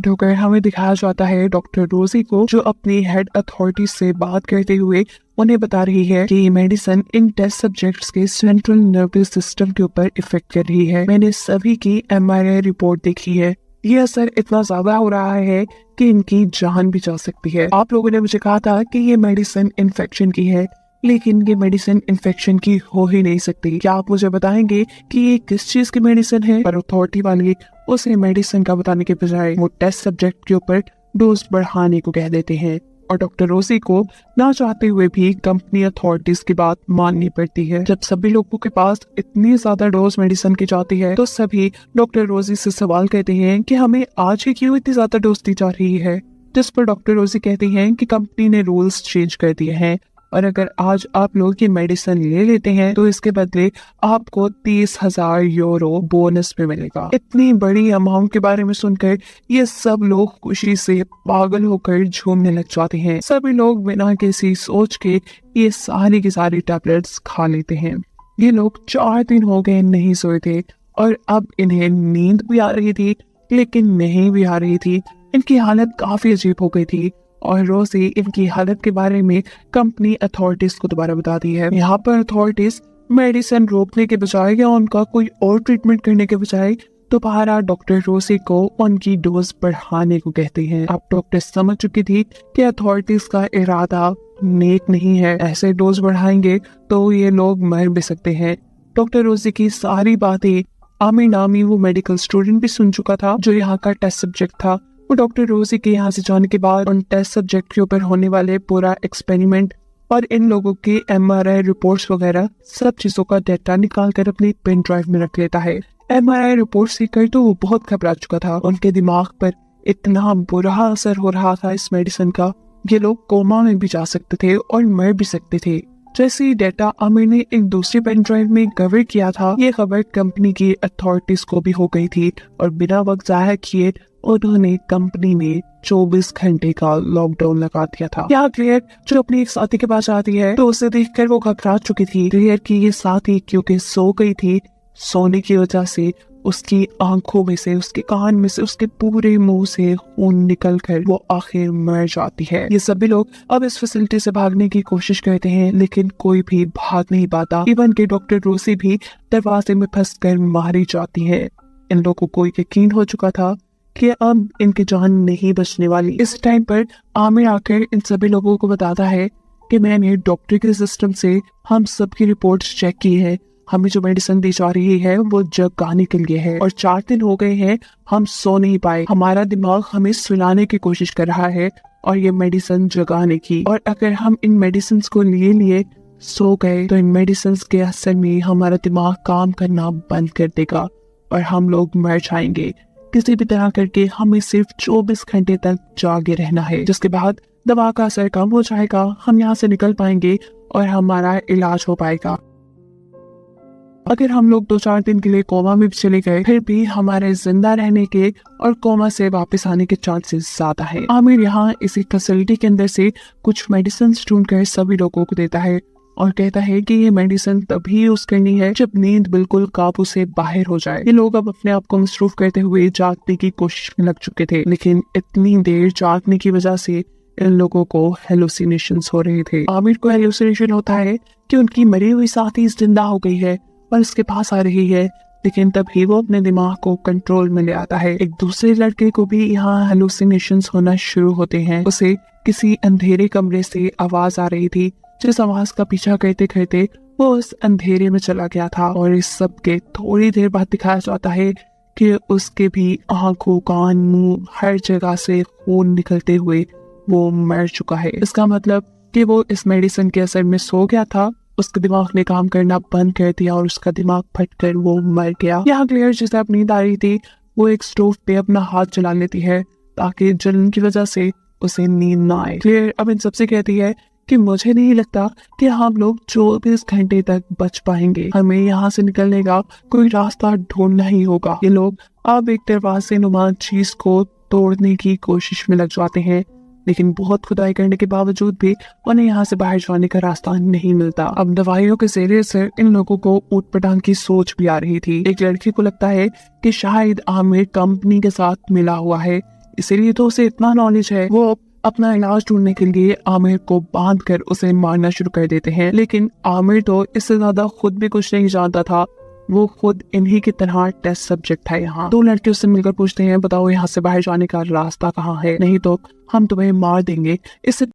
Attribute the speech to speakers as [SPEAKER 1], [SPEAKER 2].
[SPEAKER 1] Cut होकर हमें दिखाया जाता है डॉक्टर रोजी को, जो अपनी हेड अथॉरिटी से बात करते हुए उन्हें बता रही है कि मेडिसिन इन टेस्ट सब्जेक्ट्स के सेंट्रल नर्वस सिस्टम के ऊपर इफेक्ट कर रही है। मैंने सभी की MRI रिपोर्ट देखी है, ये असर इतना ज्यादा हो रहा है कि इनकी जान भी जा सकती है। आप लोगों ने मुझे कहा था कि ये मेडिसिन इन्फेक्शन की है, लेकिन ये मेडिसिन इन्फेक्शन की हो ही नहीं सकती। क्या आप मुझे बताएंगे कि ये किस चीज की मेडिसिन है? पर अथॉरिटी वाले उसे मेडिसिन का बताने के बजाय वो टेस्ट सब्जेक्ट के ऊपर डोज बढ़ाने को कह देते हैं और डॉक्टर रोजी को ना चाहते हुए भी कंपनी अथॉरिटीज की बात माननी पड़ती है। जब सभी लोगों के पास इतनी ज्यादा डोज मेडिसिन की जाती है तो सभी डॉक्टर रोजी से सवाल करते हैं कि हमें आज ही क्यों इतनी ज्यादा डोज दी जा रही है, जिस पर डॉक्टर रोजी कहती हैं कि कंपनी ने रूल्स चेंज कर दिए हैं और अगर आज आप लोग ये मेडिसिन ले लेते हैं तो इसके बदले आपको 30,000 यूरो बोनस में मिलेगा। इतनी बड़ी अमाउंट के बारे में सुनकर ये सब लोग खुशी से पागल होकर झूमने लग जाते हैं। सभी लोग बिना किसी सोच के ये सारी की सारी टैबलेट्स खा लेते हैं। ये लोग 4 दिन हो गए नहीं सोए थे और अब इन्हें नींद भी आ रही थी, लेकिन नहीं भी आ रही थी। इनकी हालत काफी अजीब हो गई थी और रोजी इनकी हालत के बारे में कंपनी अथॉरिटीज को दोबारा बताती है। यहाँ पर अथॉरिटीज मेडिसिन रोकने के बजाय या उनका कोई और ट्रीटमेंट करने के बजाय दोबारा डॉक्टर रोजी को उनकी डोज बढ़ाने को कहते हैं। अब डॉक्टर समझ चुकी थी कि अथॉरिटीज का इरादा नेक नहीं है, ऐसे डोज बढ़ाएंगे तो ये लोग मर भी सकते हैं। डॉक्टर रोजी की सारी बातें आमिर नामी वो मेडिकल स्टूडेंट भी सुन चुका था, जो यहाँ का टेस्ट सब्जेक्ट था। वो डॉक्टर रोजी के यहाँ से जाने के बाद उन टेस्ट सब्जेक्ट के ऊपर होने वाले पूरा एक्सपेरिमेंट और इन लोगों के MRI रिपोर्ट्स वगैरह सब चीजों का डाटा निकाल कर अपनी पेन ड्राइव में रख लेता है। MRI रिपोर्ट देखकर तो वो बहुत घबरा चुका था। उनके दिमाग पर इतना बुरा असर हो रहा था इस मेडिसिन का, ये लोग कोमा में भी जा सकते थे और मर भी सकते थे। जैसे ही डेटा आमिर ने एक दूसरी पेन ड्राइव में कवर किया था, ये खबर कंपनी की अथॉरिटीज को भी हो गई थी और बिना वक्त जाया किए उन्होंने कंपनी में 24 घंटे का लॉकडाउन लगा दिया था। यहाँ क्लियर जो अपनी एक साथी के पास आती है तो उसे देखकर वो घबरा चुकी थी। क्लियर की ये साथी क्योंकि सो गई थी, सोने की वजह से उसकी आंखों में से, उसके कान में से, उसके पूरे मुंह से खून निकल कर वो आखिर मर जाती है। ये सभी लोग अब इस फैसिलिटी से भागने की कोशिश करते हैं, लेकिन कोई भी भाग नहीं पाता। इवन के डॉक्टर रोसी भी दरवाजे में फंस कर मारी जाती है। इन लोगों को यकीन हो चुका था कि अब इनकी जान नहीं बचने वाली। इस टाइम पर आमिर आकर इन सभी लोगों को बताता है कि मैंने डॉक्टर के सिस्टम से हम सबकी रिपोर्ट्स चेक की है, हमें जो मेडिसिन दी जा रही है वो जगाने के लिए है और 4 दिन हो गए हैं हम सो नहीं पाए। हमारा दिमाग हमें सुलाने की कोशिश कर रहा है और ये मेडिसिन जगाने की, और अगर हम इन मेडिसिन को लिए सो गए तो इन मेडिसिन के असर में हमारा दिमाग काम करना बंद कर देगा और हम लोग मर जाएंगे। किसी भी तरह करके हमें सिर्फ 24 घंटे तक जागे रहना है, जिसके बाद दवा का असर कम हो जाएगा, हम यहाँ से निकल पाएंगे और हमारा इलाज हो पाएगा। अगर हम लोग 2-4 दिन के लिए कोमा में भी चले गए, फिर भी हमारे जिंदा रहने के और कोमा से वापस आने के चांसेस ज्यादा है। आमिर यहाँ इसी फैसिलिटी के अंदर से कुछ मेडिसिन ढूंढ कर सभी लोगों को देता है और कहता है कि ये मेडिसिन तभी यूज करनी है जब नींद बिल्कुल काबू से बाहर हो जाए। ये लोग अब अपने आप को मसरूफ करते हुए जागने की कोशिश में लग चुके थे, लेकिन इतनी देर जागने की वजह से इन लोगों को हेलुसिनेशंस हो रहे थे। आमिर को हेलुसिनेशन होता है कि उनकी मरी हुई साथी जिंदा हो गई है और उसके पास आ रही है, लेकिन तभी वो अपने दिमाग को कंट्रोल में ले आता है। एक दूसरे लड़के को भी यहाँ हेलुसिनेशंस होना शुरू होते हैं। उसे किसी अंधेरे कमरे से आवाज आ रही थी, जिस आवाज का पीछा करते करते वो उस अंधेरे में चला गया था और इस सब के थोड़ी देर बाद दिखाया जाता है कि उसके भी आंखों, कान, मुंह हर जगह से खून निकलते हुए वो मर चुका है। इसका मतलब कि वो इस मेडिसिन के असर में सो गया था, उसके दिमाग ने काम करना बंद कर दिया और उसका दिमाग फटकर वो मर गया। यहाँ क्लियर जिसे अब नींद आ रही थी वो एक स्टोव पे अपना हाथ जला लेती है ताकि जलन की वजह से उसे नींद ना आए। क्लियर अब इन सबसे कहती है कि मुझे नहीं लगता कि हम लोग 24 घंटे तक बच पाएंगे, हमें यहाँ से निकलने का कोई रास्ता ढूंढना ही होगा। ये लोग अब एक दरवाजे नुमा चीज को तोड़ने की कोशिश में लग जाते हैं, लेकिन बहुत खुदाई करने के बावजूद भी उन्हें यहाँ से बाहर जाने का रास्ता नहीं मिलता। अब दवाइयों के ज़रिए से इन लोगों को ऊट-पटांग की सोच भी आ रही थी। एक लड़की को लगता है कि शायद आमिर कंपनी के साथ मिला हुआ है, इसीलिए तो उसे इतना नॉलेज है। वो अपना इलाज ढूंढने के लिए आमिर को बांध कर उसे मारना शुरू कर देते हैं, लेकिन आमिर तो इससे ज्यादा खुद भी कुछ नहीं जानता था। वो खुद इन्हीं की तरह टेस्ट सब्जेक्ट था यहाँ। दो लड़के उससे मिलकर पूछते हैं, बताओ यहाँ से बाहर जाने का रास्ता कहाँ है, नहीं तो हम तुम्हें मार देंगे। इससे